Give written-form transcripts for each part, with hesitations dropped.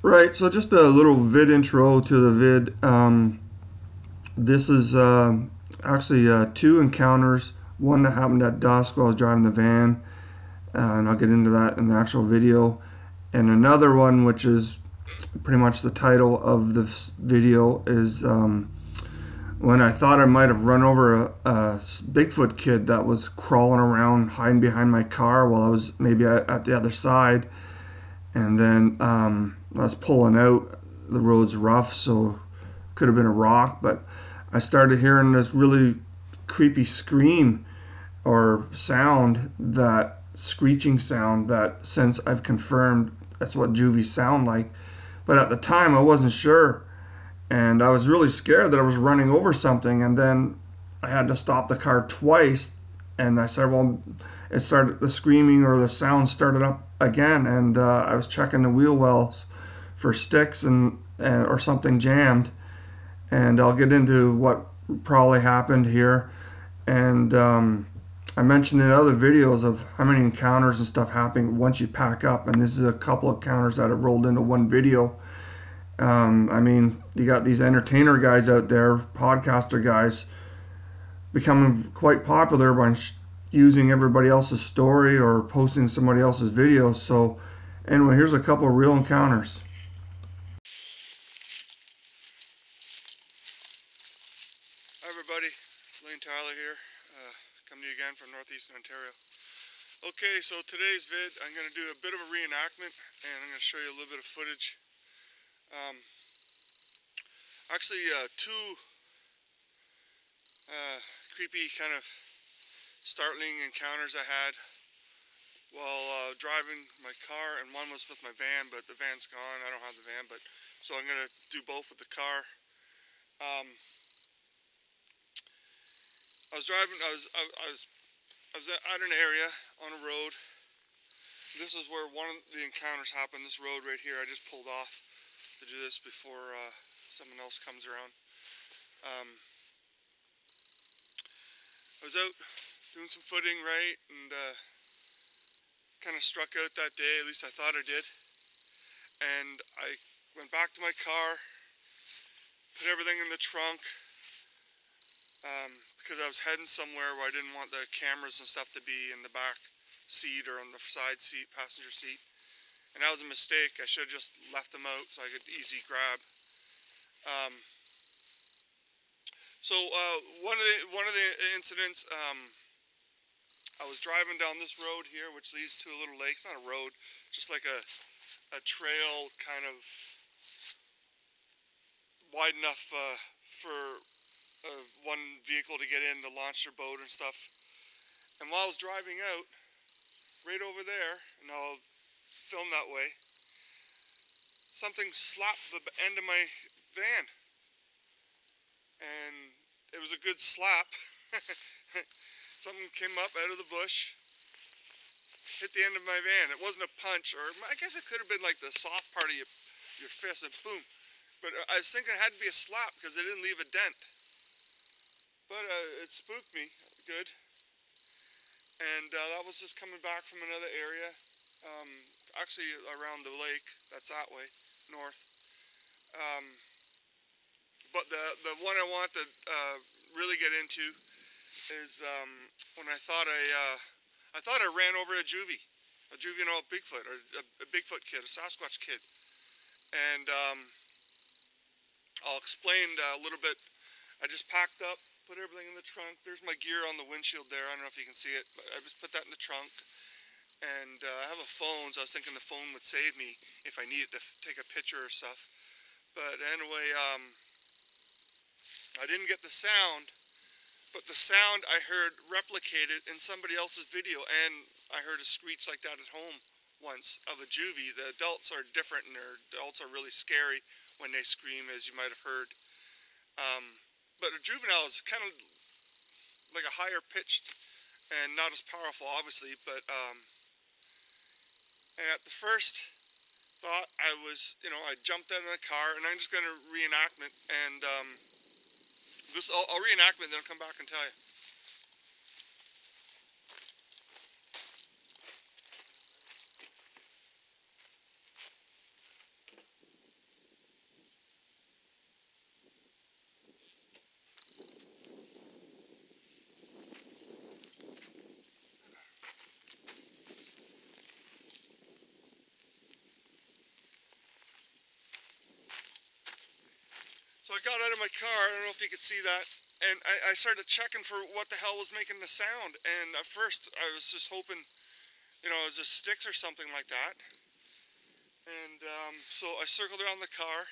Right, so just a little vid intro to the vid. This is actually two encounters. One that happened at dusk while I was driving the van, and I'll get into that in the actual video. And another one, which is pretty much the title of this video, is when I thought I might have run over a Bigfoot kid that was crawling around, hiding behind my car while I was maybe at the other side. And then I was pulling out. The road's rough, so could have been a rock, but I started hearing this really creepy scream or sound, that screeching sound that since I've confirmed that's what juvies sound like. But at the time I wasn't sure, and I was really scared that I was running over something, and then I had to stop the car twice, and I said, well, it started, the screaming or the sound started up again, and I was checking the wheel wells for sticks and or something jammed, and I'll get into what probably happened here. And I mentioned in other videos of how many encounters and stuff happen once you pack up, and this is a couple of encounters that have rolled into one video. I mean, you got these entertainer guys out there, podcaster guys, becoming quite popular by using everybody else's story or posting somebody else's videos. So anyway, here's a couple of real encounters. Hi everybody, Blayne here, coming to you again from northeastern Ontario. Okay, so today's vid, I'm going to do a bit of a reenactment, and I'm going to show you a little bit of footage. Actually, two creepy, kind of startling encounters I had while driving my car, and one was with my van, but the van's gone. I don't have the van, but so I'm going to do both with the car. I was driving. I was at an area on a road. This is where one of the encounters happened. This road right here. I just pulled off to do this before someone else comes around. I was out doing some footing, right, and kind of struck out that day. At least I thought I did. And I went back to my car, put everything in the trunk. Because I was heading somewhere where I didn't want the cameras and stuff to be in the back seat or on the side seat, passenger seat. And that was a mistake. I should have just left them out so I could easy grab. One of the incidents, I was driving down this road here, which leads to a little lake. It's not a road, just like a trail, kind of wide enough for one vehicle to get in to launch their boat and stuff. And while I was driving out, right over there, and I'll film that way, something slapped the end of my van. And it was a good slap. Something came up out of the bush, hit the end of my van. It wasn't a punch, or I guess it could have been like the soft part of your fist, and boom. But I was thinking it had to be a slap because it didn't leave a dent. But it spooked me good, and that was just coming back from another area, actually around the lake. That's that way, north. But the one I want to really get into is when I thought I ran over a juvenile Bigfoot, or a Bigfoot kid, a Sasquatch kid, and I'll explain a little bit. I just packed up, put everything in the trunk. There's my gear on the windshield there. I don't know if you can see it, but I just put that in the trunk. And I have a phone, so I was thinking the phone would save me if I needed to take a picture or stuff. But anyway, I didn't get the sound, but the sound I heard replicated in somebody else's video, and I heard a screech like that at home once of a juvie. The adults are different, and their adults are really scary when they scream, as you might have heard. But a juvenile is kind of like a higher pitched and not as powerful, obviously, but and at the first thought I was, I jumped out of the car, and I'm just going to reenactment, and I'll reenact it, then I'll come back and tell you. So I got out of my car, I don't know if you could see that, and I started checking for what the hell was making the sound. And at first I was just hoping, you know, it was just sticks or something like that. And so I circled around the car.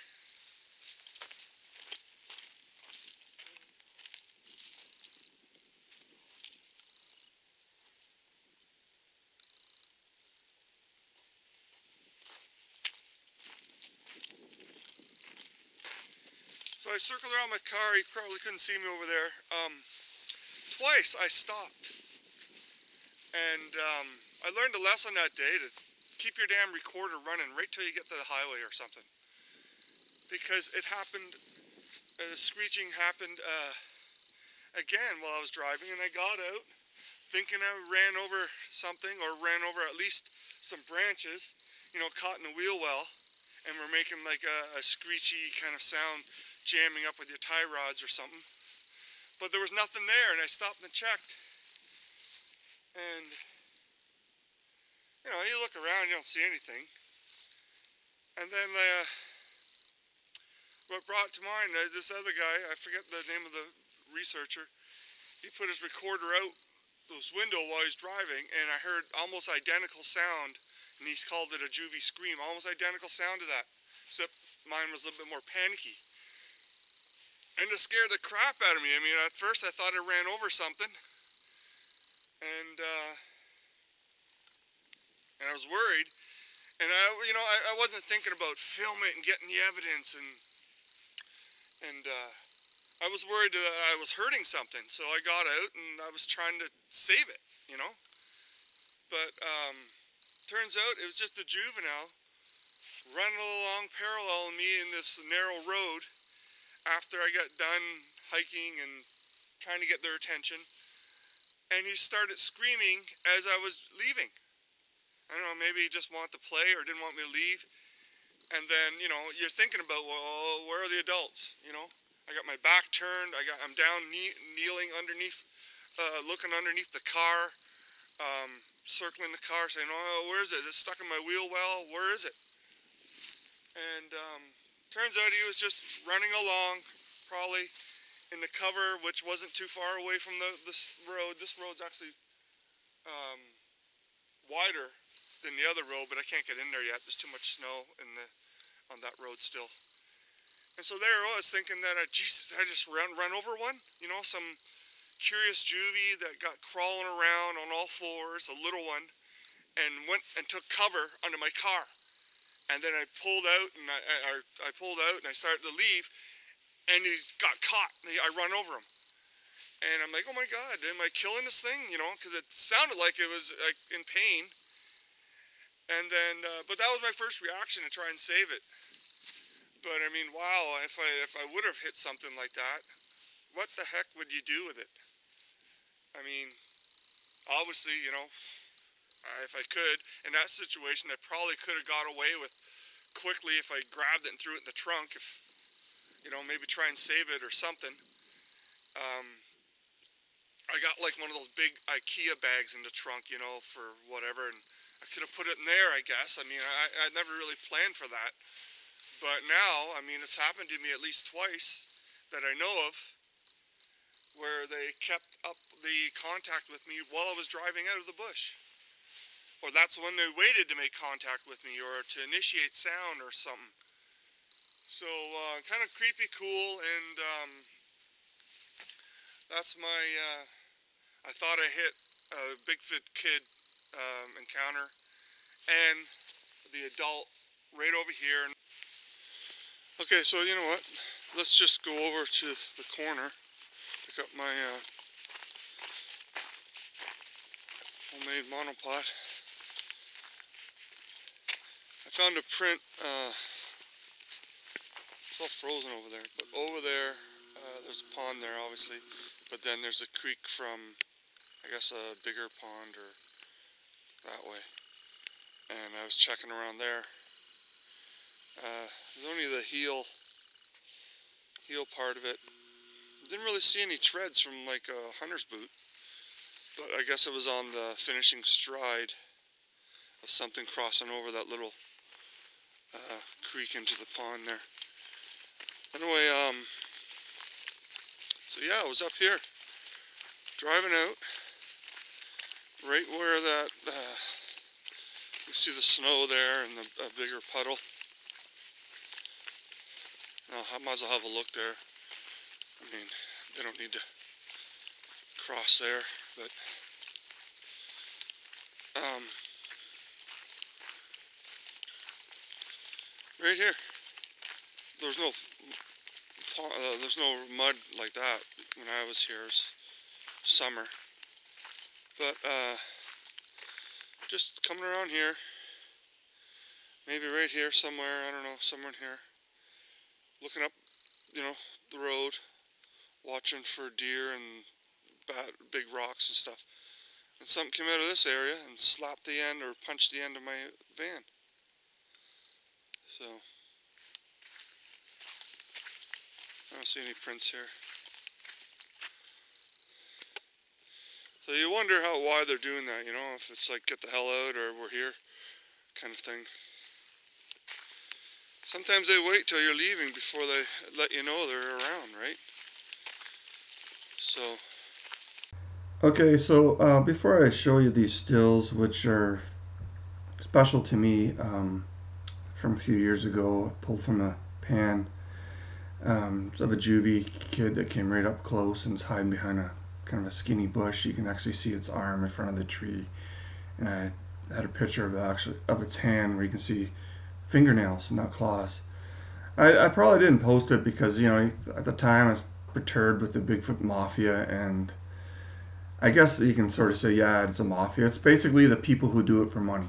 So I circled around my car. You probably couldn't see me over there. Twice I stopped. And I learned a lesson that day to keep your damn recorder running right till you get to the highway or something. Because it happened, the screeching happened again while I was driving, and I got out thinking I ran over something, or ran over at least some branches, you know, caught in the wheel well, and we're making like a screechy kind of sound jamming up with your tie rods or something. But there was nothing there, and I stopped and checked. And, you know, you look around, you don't see anything. And then what brought to mind, this other guy, I forget the name of the researcher, he put his recorder out this window while he's driving, and I heard almost identical sound, and he's called it a juvie scream, almost identical sound to that, except mine was a little bit more panicky. And it scared the crap out of me. I mean, at first I thought I ran over something, and I was worried, and I wasn't thinking about filming it and getting the evidence, and I was worried that I was hurting something, so I got out and I was trying to save it, you know. But turns out it was just a juvenile running along parallel to me in this narrow road after I got done hiking and trying to get their attention. And he started screaming as I was leaving. I don't know, maybe he just wanted to play or didn't want me to leave. And then, you know, you're thinking about, well, where are the adults, you know? I got my back turned, I'm down kneeling underneath, looking underneath the car, circling the car, saying, oh, where is it? It's stuck in my wheel well, where is it? And turns out he was just running along, probably in the cover, which wasn't too far away from this road. This road's actually wider than the other road, but I can't get in there yet. There's too much snow on that road still. And so there I was thinking that, Jesus, did I just run over one? You know, some curious juvie that got crawling around on all fours, a little one, and went and took cover under my car. And then I pulled out, and I pulled out, and I started to leave, and he got caught. And I run over him. And I'm like, oh my God, am I killing this thing? You know, because it sounded like it was like in pain. And then, but that was my first reaction, to try and save it. But I mean, wow, if I would have hit something like that, what the heck would you do with it? I mean, obviously, you know, if I could, in that situation, I probably could have got away with quickly if I grabbed it and threw it in the trunk, if, you know, maybe try and save it or something. I got like one of those big IKEA bags in the trunk, you know, for whatever, and I could have put it in there, I guess. I mean, I never really planned for that. But now, I mean, it's happened to me at least twice that I know of, where they kept up the contact with me while I was driving out of the bush. Or that's when they waited to make contact with me, or to initiate sound or something. So, kind of creepy cool, and that's my, I thought I hit a Bigfoot kid encounter, and the adult right over here. Okay, so you know what, let's just go over to the corner, pick up my homemade monopod. I found a print, it's all frozen over there, but over there, there's a pond there obviously, but then there's a creek from, I guess, a bigger pond or that way, and I was checking around there. There's only the heel part of it. Didn't really see any treads from like a hunter's boot, but I guess it was on the finishing stride of something crossing over that little creek into the pond there. Anyway, so yeah, I was up here driving out right where that you see the snow there and a bigger puddle. I might as well have a look there. I mean, they don't need to cross there, but right here, there's no mud like that when I was here. It was summer, but just coming around here, maybe right here somewhere. I don't know, somewhere in here, looking up, you know, the road, watching for deer and big rocks and stuff. And something came out of this area and slapped the end or punched the end of my van. So I don't see any prints here. So you wonder why they're doing that, you know, if it's like get the hell out or we're here kind of thing. Sometimes they wait till you're leaving before they let you know they're around, right? So. Okay, so before I show you these stills, which are special to me from a few years ago, pulled from a pan of a juvie kid that came right up close and was hiding behind a kind of a skinny bush. You can actually see its arm in front of the tree, and I had a picture of its hand where you can see fingernails, not claws. I probably didn't post it because, you know, at the time I was perturbed with the Bigfoot Mafia, and I guess you can sort of say, yeah, it's a mafia. It's basically the people who do it for money.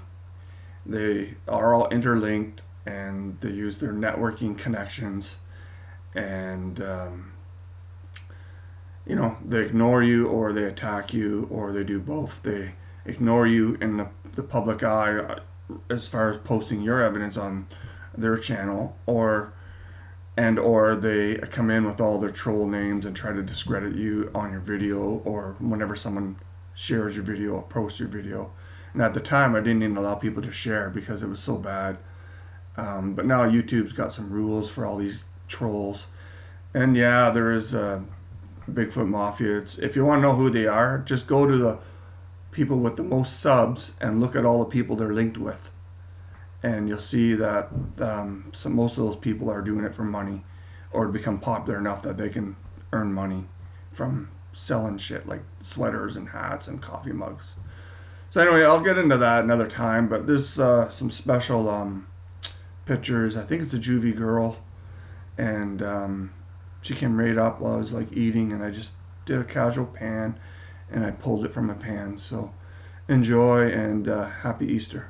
They are all interlinked, and they use their networking connections, and you know, they ignore you, or they attack you, or they do both. They ignore you in the public eye as far as posting your evidence on their channel, or they come in with all their troll names and try to discredit you on your video, or whenever someone shares your video or posts your video. And at the time I didn't even allow people to share because it was so bad, but now YouTube's got some rules for all these trolls. And yeah, there is Bigfoot Mafia. If you want to know who they are, just go to the people with the most subs and look at all the people they're linked with, and you'll see that most of those people are doing it for money, or to become popular enough that they can earn money from selling shit like sweaters and hats and coffee mugs. So anyway, I'll get into that another time, but there's some special pictures. I think it's a juvie girl, and she came right up while I was like eating, and I just did a casual pan and I pulled it from a pan. So enjoy, and happy Easter.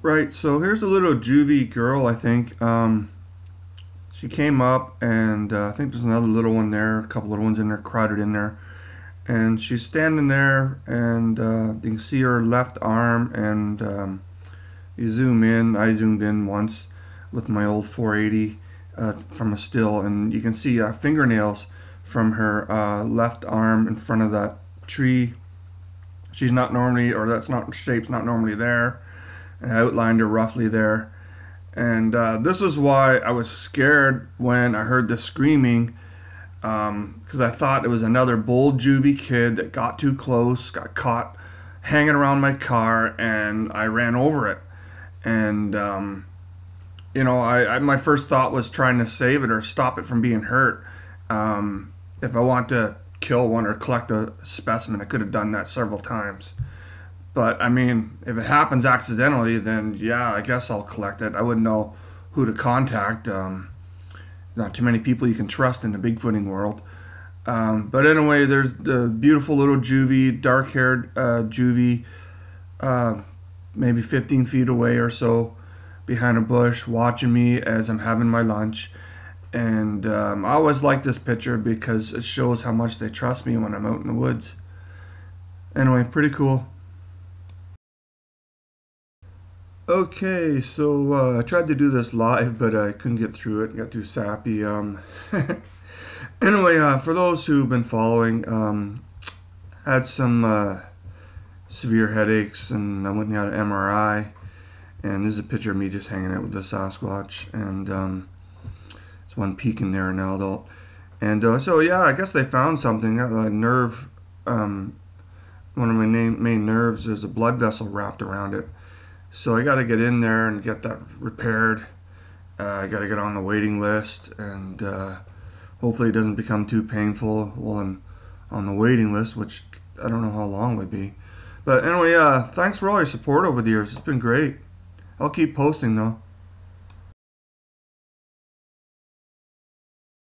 Right, so here's a little juvie girl, I think. She came up, and I think there's another little one there, a couple little ones in there, crowded in there. And she's standing there, and you can see her left arm, and you zoom in. I zoomed in once with my old 480 from a still, and you can see fingernails from her left arm in front of that tree. She's not normally, or that's not, shape's not normally there. I outlined her roughly there, and this is why I was scared when I heard the screaming, because I thought it was another bold juvie kid that got too close, got caught hanging around my car, and I ran over it. And you know, my first thought was trying to save it or stop it from being hurt. If I want to kill one or collect a specimen, I could have done that several times. But I mean, if it happens accidentally, then yeah, I guess I'll collect it. I wouldn't know who to contact. Not too many people you can trust in the Bigfooting world. But anyway, there's the beautiful little juvie, dark-haired juvie, maybe 15 feet away or so, behind a bush, watching me as I'm having my lunch. And I always like this picture because it shows how much they trust me when I'm out in the woods. Anyway, pretty cool. Okay, so I tried to do this live, but I couldn't get through it. Got too sappy. Anyway, for those who've been following, had some severe headaches, and I went and got an MRI, And this is a picture of me just hanging out with the Sasquatch, and there's one peeking there now though. And so yeah, I guess they found something. A nerve, one of my main nerves. There's a blood vessel wrapped around it. So I got to get in there and get that repaired. I got to get on the waiting list, and hopefully it doesn't become too painful while I'm on the waiting list, which I don't know how long it would be. But anyway, thanks for all your support over the years. It's been great. I'll keep posting though.